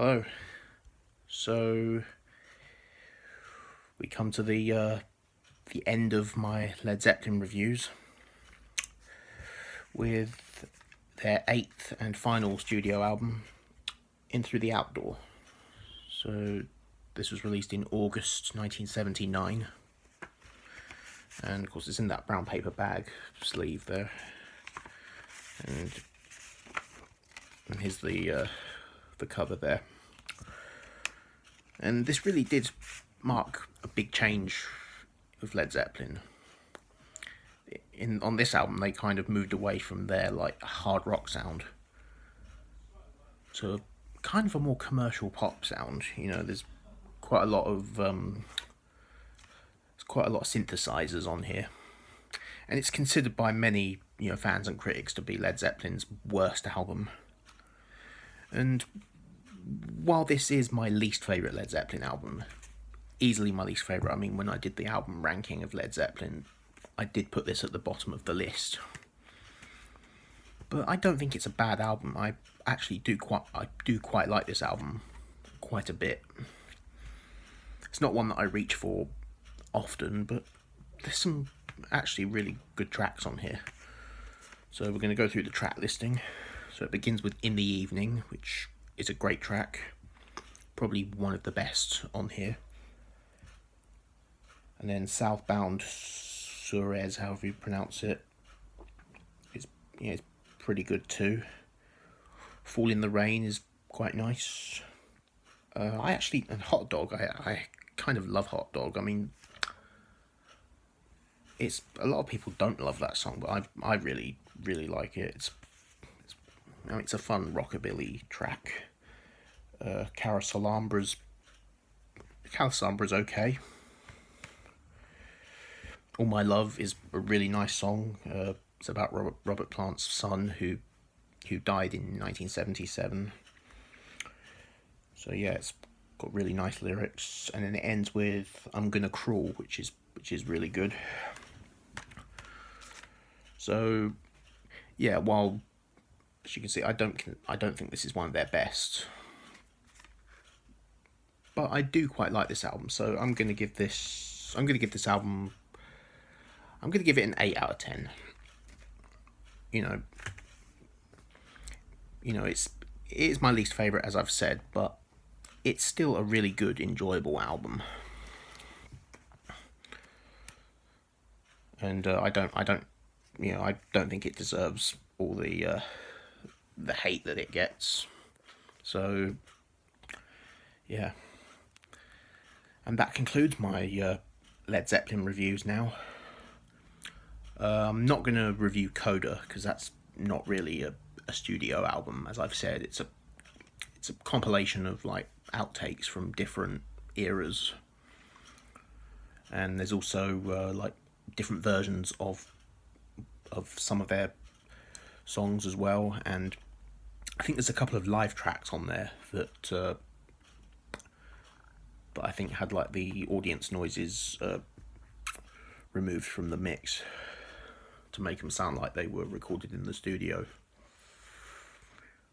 Hello. So we come to the end of my Led Zeppelin reviews with their 8th and final studio album, In Through the Outdoor. So this was released in August 1979, and of course it's in that brown paper bag sleeve there. And here's the cover there. And this really did mark a big change with Led Zeppelin. On this album, they kind of moved away from their hard rock sound to kind of a more commercial pop sound. There's quite a lot of synthesizers on here, and it's considered by many fans and critics to be Led Zeppelin's worst album. And while this is my least favourite Led Zeppelin album, easily my least favourite, I mean, when I did the album ranking of Led Zeppelin, I did put this at the bottom of the list. But I don't think it's a bad album. I actually do quite like this album quite a bit. It's not one that I reach for often, but there's some actually really good tracks on here. So we're going to go through the track listing. So it begins with In the Evening, which is a great track, probably one of the best on here. And then Southbound Suarez, however you pronounce it, it's pretty good too. Fall in the Rain is quite nice. And Hot Dog, I kind of love Hot Dog. I mean, it's a lot of people don't love that song, but I really like it. It's a fun rockabilly track. Carouselambra's okay. All My Love is a really nice song. It's about Robert Plant's son who died in 1977. So yeah, it's got really nice lyrics, and then it ends with I'm Gonna Crawl, which is really good. So yeah, while as you can see, I don't think this is one of their best, but I do quite like this album. So I'm gonna give this album, I'm gonna give it an 8 out of 10. It is my least favorite, as I've said, but it's still a really good, enjoyable album. And I don't think it deserves all the hate that it gets. So yeah, and that concludes my Led Zeppelin reviews now. I'm not going to review Coda because that's not really a studio album. As I've said, it's a compilation of outtakes from different eras, and there's also different versions of some of their songs as well. And I think there's a couple of live tracks on there that I think had the audience noises removed from the mix to make them sound like they were recorded in the studio.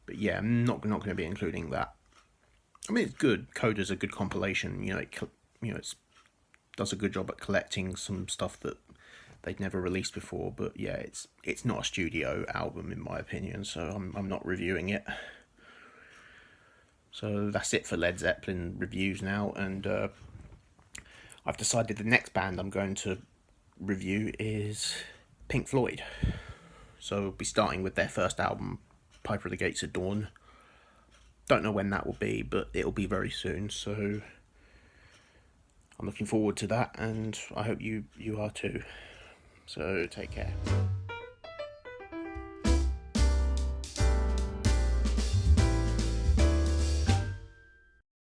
But yeah, I'm not going to be including that. I mean, it's good. Coda's a good compilation. It does a good job at collecting some stuff that they'd never released before. But yeah, it's not a studio album in my opinion, so I'm not reviewing it. So that's it for Led Zeppelin reviews now, and I've decided the next band I'm going to review is Pink Floyd. So we'll be starting with their first album, Piper at the Gates of Dawn. Don't know when that will be, but it'll be very soon, so I'm looking forward to that, and I hope you are too. So take care.